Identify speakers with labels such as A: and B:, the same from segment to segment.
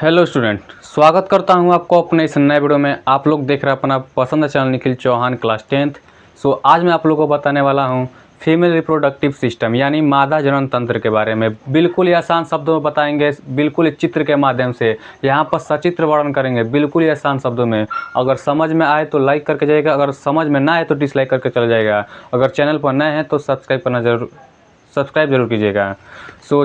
A: Hello student, स्वागत करता हूं आपको अपने इस नए वीडियो में। आप लोग देख रहे हैं अपना पसंद channel Nikhil Chauhan class 10th। आज मैं आप लोगों को बताने वाला हूं फीमेल रिप्रोडक्टिव सिस्टम यानी मादा जनन तंत्र के बारे में। बिल्कुल ही आसान शब्दों में बताएंगे, बिल्कुल ही चित्र के माध्यम से। यहाँ पर सचित्र वर्णन करेंगे बिल्कुल ही आसान शब्दों में। अगर समझ में आए तो लाइक करके जाइएगा, अगर समझ में ना आए तो डिसलाइक करके चल जाएगा। अगर चैनल पर नए हैं तो सब्सक्राइब जरूर कीजिएगा।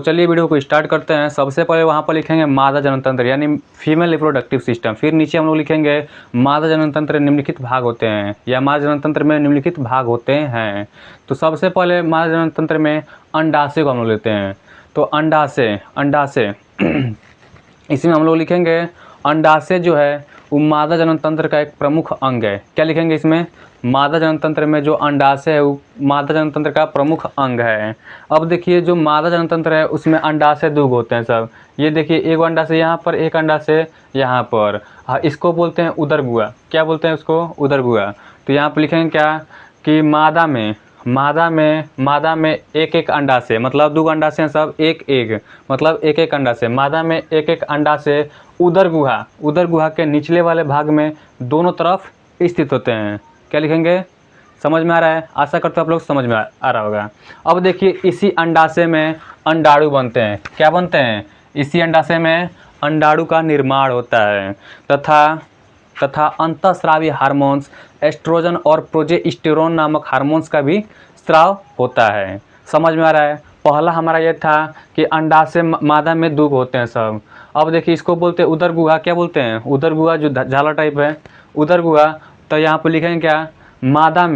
A: चलिए वीडियो को स्टार्ट करते हैं। सबसे पहले वहाँ पर लिखेंगे मादा जनन तंत्र यानी फीमेल रिप्रोडक्टिव सिस्टम। फिर नीचे हम लोग लिखेंगे मादा जनन तंत्र निम्नलिखित भाग होते हैं या मादा जनन तंत्र में निम्नलिखित भाग होते हैं। तो सबसे पहले मादा जनन तंत्र में अंडाशय को हम लोग लेते हैं। तो अंडाशय इसमें हम लोग लिखेंगे अंडाशय जो है वो मादा जनन तंत्र का एक प्रमुख अंग है। क्या लिखेंगे इसमें? मादा जनन तंत्र में जो अंडाशय है वो मादा जनन तंत्र का प्रमुख अंग है। अब देखिए जो मादा जनन तंत्र है उसमें अंडाशय दो होते हैं सब। ये देखिए एक अंडाशय यहाँ पर, एक अंडाशय यहाँ पर। इसको बोलते हैं उदरगुहा। क्या बोलते हैं उसको? उदरगुहा। तो यहाँ पर लिखेंगे क्या कि मादा में एक एक अंडाशय, मतलब दो अंडाशय हैं सब, एक एक मतलब एक एक अंडाशय। मादा में एक एक अंडाशय उदरगुहा के निचले वाले भाग में दोनों तरफ स्थित होते हैं। क्या लिखेंगे? समझ में आ रहा है? आशा करते हो आप लोग समझ में आ रहा होगा। अब देखिए इसी अंडाशय में अंडाणु बनते हैं। क्या बनते हैं? इसी अंडाशय में अंडाणु का निर्माण होता है तथा अंतःस्रावी हार्मोन्स एस्ट्रोजन और प्रोजेस्टेरोन नामक हार्मोन्स का भी स्राव होता है। समझ में आ रहा है? पहला हमारा ये था कि अंडाशय मादा में दो होते हैं सब। अब देखिए इसको बोलते हैं उदरगुहा। क्या बोलते हैं? उदरगुहा जो झाला टाइप है, उदरगुहा। तो यहाँ पर लिखेंगे क्या? मादा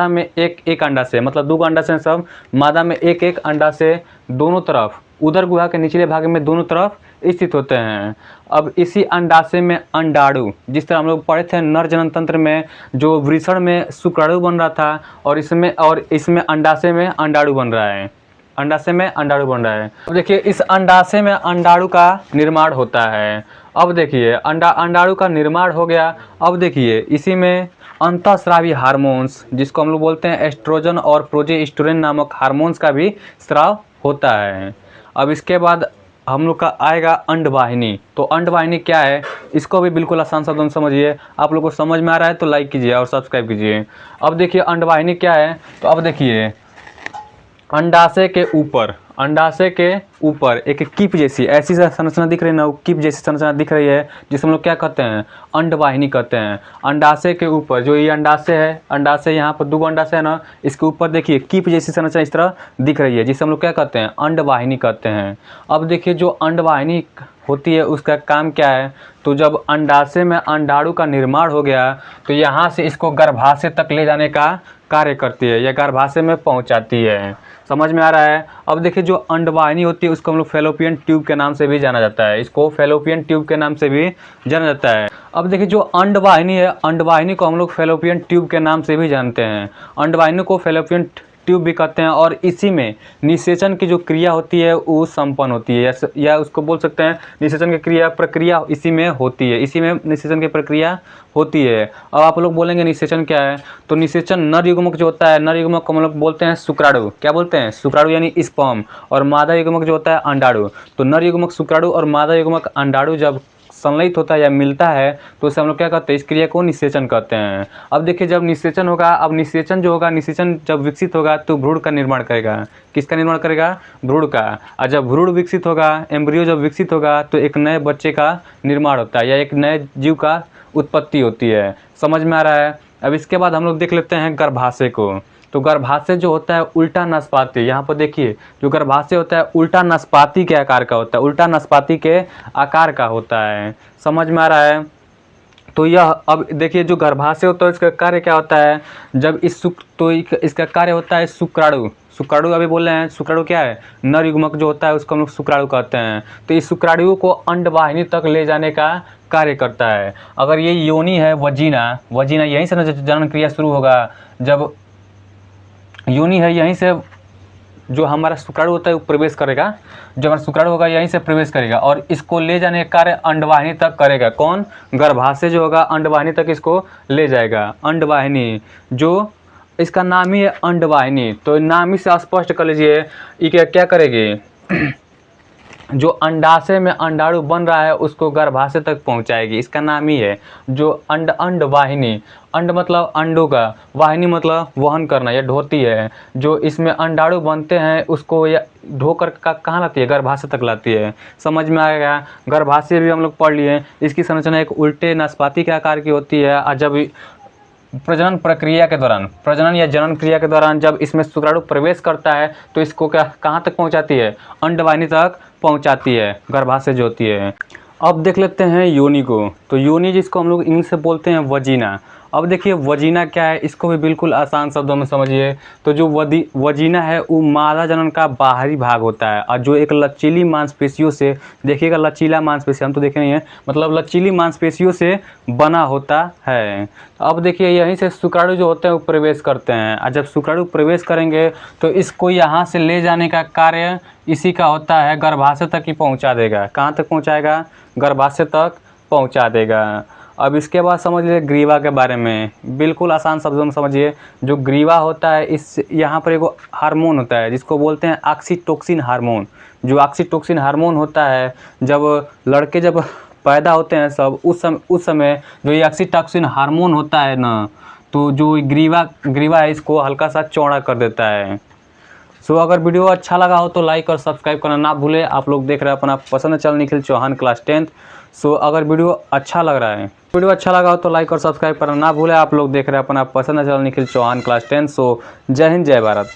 A: में एक एक अंडाशय, मतलब दो अंडाशय सब। मादा में एक एक अंडाशय दोनों तरफ उदरगुहा के निचले भाग में दोनों तरफ स्थित होते हैं। अब इसी अंडाशय में अंडाणु, जिस तरह हम लोग पढ़े थे नर जनन तंत्र में जो वृषण में शुक्राणु बन रहा था, और इसमें अंडाशय में अंडाणु बन रहा है। अंडाशय में अंडाणु बन रहा है। अब देखिए इस अंडाशय में अंडाणु का निर्माण होता है। अब देखिए अंडाणु का निर्माण हो गया। अब देखिए इसी में अंतःस्रावी हार्मोन्स, जिसको हम लोग बोलते हैं एस्ट्रोजन और प्रोजेस्टेरोन नामक हार्मोन्स का भी स्राव होता है। अब इसके बाद हम लोग का आएगा अंडवाहिनी। तो अंडवाहिनी क्या है इसको भी बिल्कुल आसान शब्दों में समझिए। आप लोग को समझ में आ रहा है तो लाइक कीजिए और सब्सक्राइब कीजिए। अब देखिए अंडवाहिनी क्या है। तो अब देखिए अंडाशय के ऊपर एक कीप जैसी ऐसी संरचना दिख रही है ना, कीप जैसी संरचना दिख रही है, जिसे हम लोग क्या कहते हैं? अंडवाहिनी कहते हैं। अंडाशय के ऊपर जो ये अंडाशय है, अंडाशय यहाँ पर दो अंडाशय है ना, इसके ऊपर देखिए कीप जैसी संरचना इस तरह दिख रही है, जिसे हम लोग क्या कहते हैं? अंडवाहिनी कहते हैं। अब देखिए जो अंडवाहिनी होती है उसका काम क्या है? तो जब अंडाशय में अंडाणु का निर्माण हो गया तो यहाँ से इसको गर्भाशय तक ले जाने का कार्य करती है या गर्भाशय में पहुँचाती है। समझ में आ रहा है? अब देखिए जो अंडवाहिनी होती है उसको हम लोग फैलोपियन ट्यूब के नाम से भी जाना जाता है। इसको फैलोपियन ट्यूब के नाम से भी जाना जाता है। अब देखिए जो अंडवाहिनी है, अंडवाहिनी को हम लोग फैलोपियन ट्यूब के नाम से भी जानते हैं। अंडवाहिनी को फैलोपियन ट्यूब भी कहते हैं और इसी में निषेचन की जो क्रिया होती है वो संपन्न होती है, या उसको बोल सकते हैं निषेचन की प्रक्रिया इसी में होती है। इसी में निषेचन की प्रक्रिया होती है। अब आप लोग बोलेंगे निषेचन क्या है? तो निषेचन नर युग्मक जो होता है, नर युग्मक को हम लोग बोलते हैं शुक्राणु। क्या बोलते हैं? शुक्राणु यानी स्पर्म। और मादा युग्मक जो होता है अंडाणु। तो नर युग्मक शुक्राणु और मादा युग्मक अंडाणु जब संलयित होता है या मिलता है तो उसे हम लोग क्या कहते हैं? इस क्रिया को निषेचन कहते हैं। अब देखिए जब निषेचन होगा, अब निषेचन जो होगा, निषेचन जब विकसित होगा तो भ्रूण का निर्माण करेगा। किसका निर्माण करेगा? भ्रूण का। और जब भ्रूण विकसित होगा, एम्ब्रियो जब विकसित होगा तो एक नए बच्चे का निर्माण होता है या एक नए जीव का उत्पत्ति होती है। समझ में आ रहा है? अब इसके बाद हम लोग देख लेते हैं गर्भाशय को। तो गर्भाशय जो होता है उल्टा नाशपाती, यहाँ पर देखिए जो गर्भाशय होता है उल्टा नाशपाती के आकार का होता है, उल्टा नाशपाती के आकार का होता है। समझ में आ रहा है? तो यह अब देखिए जो गर्भाशय होता है इसका कार्य क्या होता है? जब इसका कार्य होता है शुक्राणु अभी बोल रहे हैं। शुक्राणु क्या है? नर युग्मक जो होता है उसको हम लोग शुक्राणु कहते हैं। तो इस शुक्राणु को अंडवाहिनी तक ले जाने का कार्य करता है। अगर ये योनि है वजीना यहीं से जनन क्रिया शुरू होगा। जब योनि है यहीं से जो हमारा शुक्राणु होता है वो प्रवेश करेगा। जो हमारा शुक्राणु होगा यहीं से प्रवेश करेगा और इसको ले जाने का कार्य अंडवाहिनी तक करेगा। कौन? गर्भाशय जो होगा अंडवाहिनी तक इसको ले जाएगा। अंडवाहिनी जो इसका नाम ही है अंडवाहिनी, तो नाम ही से स्पष्ट कर लीजिए ये क्या करेगी? जो अंडाशय में अंडाणु बन रहा है उसको गर्भाशय तक पहुंचाएगी। इसका नाम ही है जो अंड वाहिनी। अंड मतलब अंडों का, वाहिनी मतलब वहन करना या ढोती है। जो इसमें अंडाणु बनते हैं उसको या ढोकर कहाँ लाती है, गर्भाशय तक लाती है। समझ में आ गया। गर्भाशय भी हम लोग पढ़ लिए। इसकी संरचना एक उल्टे नाशपाती के आकार की होती है। और जब प्रजनन प्रक्रिया के दौरान, प्रजनन या जनन क्रिया के दौरान जब इसमें शुक्राणु प्रवेश करता है तो इसको कहाँ तक पहुँचाती है, अंडवाहिनी तक पहुँचाती है, गर्भाशय जो होती है। अब देख लेते हैं योनि को। तो योनि जिसको हम लोग इंग्लिश से बोलते हैं वजीना। अब देखिए वजीना क्या है, इसको भी बिल्कुल आसान शब्दों में समझिए। तो जो वजीना है वो मादा जनन का बाहरी भाग होता है और जो एक लचीली मांसपेशियों से, देखिएगा लचीला मांसपेशी, हम तो देखे नहीं है, मतलब लचीली मांसपेशियों से बना होता है। अब देखिए यहीं से शुक्राणु जो होते हैं वो प्रवेश करते हैं और जब शुक्राणु प्रवेश करेंगे तो इसको यहाँ से ले जाने का कार्य इसी का होता है, गर्भाशय तक ही पहुँचा देगा। कहाँ तक पहुँचाएगा, गर्भाशय तक पहुँचा देगा। अब इसके बाद समझ लीजिए ग्रीवा के बारे में, बिल्कुल आसान शब्दों में समझिए। जो ग्रीवा होता है इस यहाँ पर एक हार्मोन होता है जिसको बोलते हैं ऑक्सीटोसिन हार्मोन। जो ऑक्सीटोसिन हार्मोन होता है जब लड़के जब पैदा होते हैं सब उस समय जो ये ऑक्सीटोसिन हार्मोन होता है ना, तो जो ग्रीवा है इसको हल्का सा चौड़ा कर देता है। सो अगर वीडियो अच्छा लगा हो तो लाइक और सब्सक्राइब करना ना भूलें। आप लोग देख रहे हैं अपना पसंद channel Nikhil Chauhan class 10th। So अगर वीडियो अच्छा लग रहा है, वीडियो अच्छा लगा हो तो लाइक और सब्सक्राइब करना ना भूलें। आप लोग देख रहे हैं अपना पसंद channel Nikhil Chauhan class 10th। So जय हिंद, जय भारत।